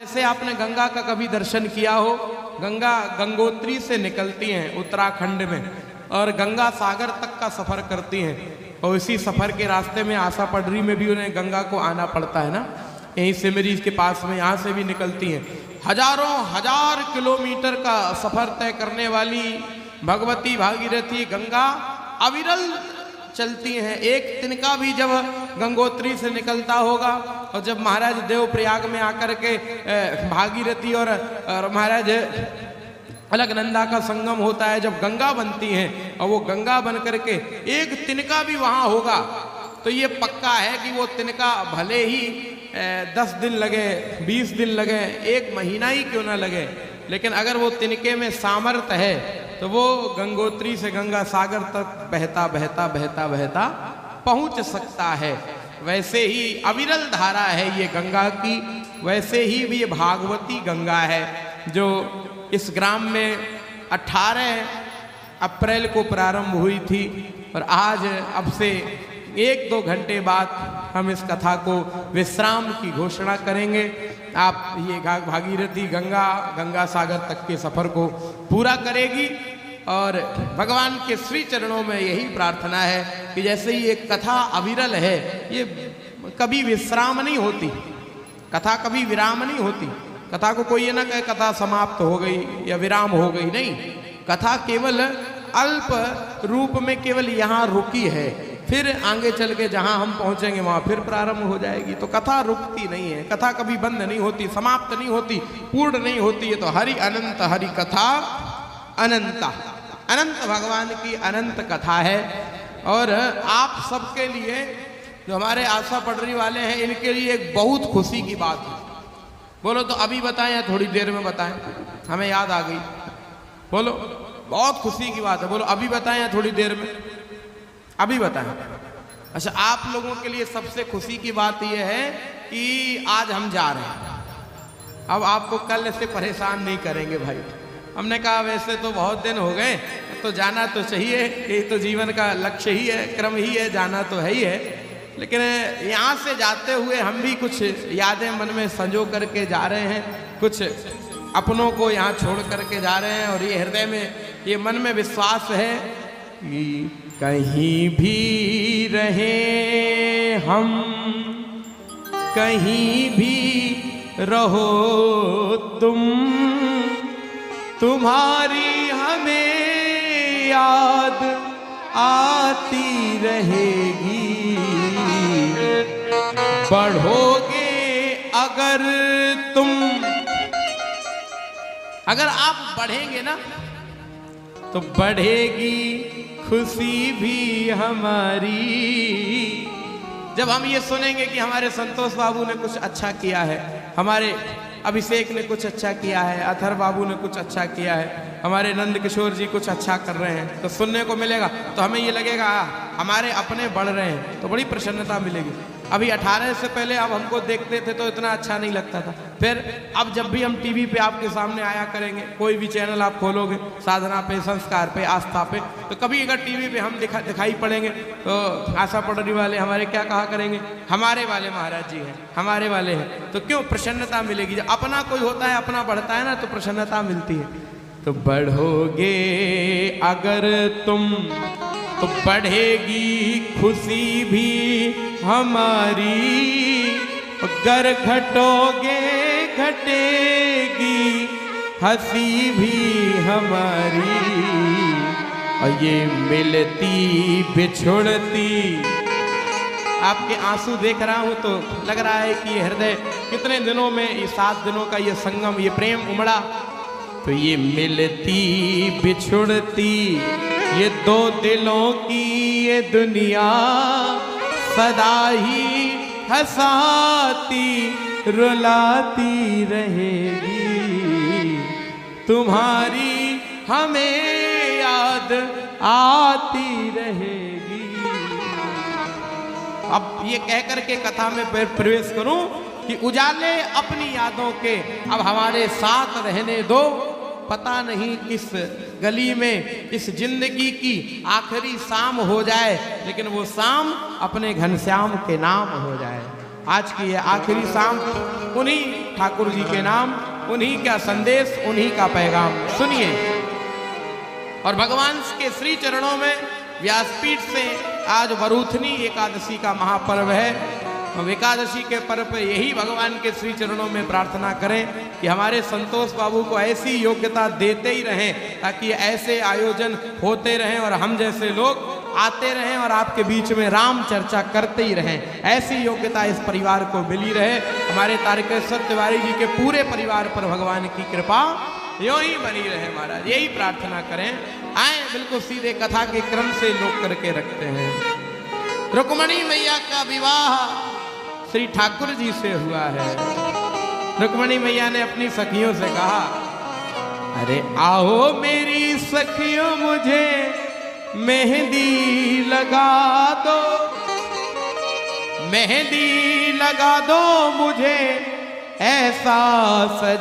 जैसे आपने गंगा का कभी दर्शन किया हो, गंगा गंगोत्री से निकलती हैं उत्तराखंड में और गंगा सागर तक का सफ़र करती हैं, और इसी सफ़र के रास्ते में आशा पडरी में भी उन्हें गंगा को आना पड़ता है ना, यहीं सिमरी के पास में, यहाँ से भी निकलती हैं। हजारों हजार किलोमीटर का सफ़र तय करने वाली भगवती भागीरथी गंगा अविरल चलती हैं। एक तिनका भी जब गंगोत्री से निकलता होगा और जब महाराज देवप्रयाग में आकर के भागीरथी और महाराज अलकनंदा का संगम होता है, जब गंगा बनती हैं और वो गंगा बन करके एक तिनका भी वहाँ होगा तो ये पक्का है कि वो तिनका भले ही 10 दिन लगे, 20 दिन लगे, 1 महीना ही क्यों ना लगे, लेकिन अगर वो तिनके में सामर्थ्य है तो वो गंगोत्री से गंगा सागर तक बहता बहता बहता बहता पहुंच सकता है। वैसे ही अविरल धारा है ये गंगा की, वैसे ही भी ये भागवती गंगा है जो इस ग्राम में 18 अप्रैल को प्रारंभ हुई थी और आज अब से 1-2 घंटे बाद हम इस कथा को विश्राम की घोषणा करेंगे। आप ये भागीरथी गंगा गंगा सागर तक के सफ़र को पूरा करेगी और भगवान के श्री चरणों में यही प्रार्थना है कि जैसे ही ये कथा अविरल है, ये कभी विश्राम नहीं होती, कथा कभी विराम नहीं होती। कथा को कोई ये ना कहे कथा समाप्त हो गई या विराम हो गई, नहीं, कथा केवल अल्प रूप में केवल यहाँ रुकी है, फिर आगे चल के जहाँ हम पहुँचेंगे वहाँ फिर प्रारंभ हो जाएगी। तो कथा रुकती नहीं है, कथा कभी बंद नहीं होती, समाप्त नहीं होती, पूर्ण नहीं होती। ये तो हरि अनंत, हरि कथा अनंता, अनंत भगवान की अनंत कथा है। और आप सबके लिए जो हमारे आशा पडरी वाले हैं, इनके लिए एक बहुत खुशी की बात है। बोलो तो अभी बताएं या थोड़ी देर में बताएं? हमें याद आ गई, बोलो। बहुत खुशी की बात है, बोलो अभी बताएं या थोड़ी देर में? अभी बताएं। अच्छा, आप लोगों के लिए सबसे खुशी की बात यह है कि आज हम जा रहे हैं। अब आपको कल से परेशान नहीं करेंगे भाई। हमने कहा वैसे तो बहुत दिन हो गए, तो जाना तो चाहिए, ये तो जीवन का लक्ष्य ही है, क्रम ही है, जाना तो है ही है, लेकिन यहाँ से जाते हुए हम भी कुछ यादें मन में संजो करके जा रहे हैं, कुछ अपनों को यहाँ छोड़ करके जा रहे हैं। और ये हृदय में, ये मन में विश्वास है कि कहीं भी रहे हम, कहीं भी रहो तुम, तुम्हारी हमें याद आती रहेगी। बढ़ोगे अगर तुम, अगर आप बढ़ेंगे ना तो बढ़ेगी खुशी भी हमारी। जब हम ये सुनेंगे कि हमारे संतोष बाबू ने कुछ अच्छा किया है, हमारे अभिषेक ने कुछ अच्छा किया है, अथर बाबू ने कुछ अच्छा किया है, हमारे नंद किशोर जी कुछ अच्छा कर रहे हैं, तो सुनने को मिलेगा तो हमें ये लगेगा हमारे अपने बढ़ रहे हैं, तो बड़ी प्रसन्नता मिलेगी। अभी 18 से पहले आप हमको देखते थे तो इतना अच्छा नहीं लगता था, फिर अब जब भी हम टीवी पे आपके सामने आया करेंगे, कोई भी चैनल आप खोलोगे, साधना पे, संस्कार पे, आस्था पे, तो कभी अगर टीवी पे हम दिखाई पड़ेंगे तो आशा पडरी वाले हमारे क्या कहा करेंगे, हमारे वाले महाराज जी हैं, हमारे वाले हैं। तो क्यों प्रसन्नता मिलेगी? जब अपना कोई होता है, अपना बढ़ता है ना, तो प्रसन्नता मिलती है। तो बढ़ोगे अगर तुम तो बढ़ेगी खुशी भी हमारी, अगर घटोगे घटेगी हंसी भी हमारी। और ये मिलती बिछुड़ती, आपके आंसू देख रहा हूं तो लग रहा है कि ये हृदय कितने दिनों में, ये 7 दिनों का ये संगम, ये प्रेम उमड़ा। तो ये मिलती बिछुड़ती, ये 2 दिलों की ये दुनिया सदा ही हंसाती रुलाती रहेगी। तुम्हारी हमें याद आती रहेगी। अब ये कह करके कथा में प्रवेश करूं कि उजाले अपनी यादों के अब हमारे साथ रहने दो। पता नहीं इस गली में इस जिंदगी की आखिरी शाम हो जाए, लेकिन वो शाम अपने घनश्याम के नाम हो जाए। आज की ये आखिरी शाम उन्हीं ठाकुर जी के नाम, उन्हीं का संदेश, उन्हीं का पैगाम सुनिए। और भगवान के श्री चरणों में व्यासपीठ से आज वरूथनी एकादशी का महापर्व है। हम एकादशी के पर्व पर यही भगवान के श्री चरणों में प्रार्थना करें कि हमारे संतोष बाबू को ऐसी योग्यता देते ही रहें ताकि ऐसे आयोजन होते रहें और हम जैसे लोग आते रहें और आपके बीच में राम चर्चा करते ही रहें। ऐसी योग्यता इस परिवार को मिली रहे। हमारे तारकेश्वर तिवारी जी के पूरे परिवार पर भगवान की कृपा यूं ही बनी रहे महाराज, यही प्रार्थना करें। आए बिल्कुल सीधे कथा के क्रम से लोग करके रखते हैं। रुक्मणी मैया का विवाह श्री ठाकुर जी से हुआ है। रुक्मणी मैया ने अपनी सखियों से कहा, अरे आओ मेरी सखियों मुझे मेहंदी लगा दो, मेहंदी लगा दो मुझे ऐसा सजा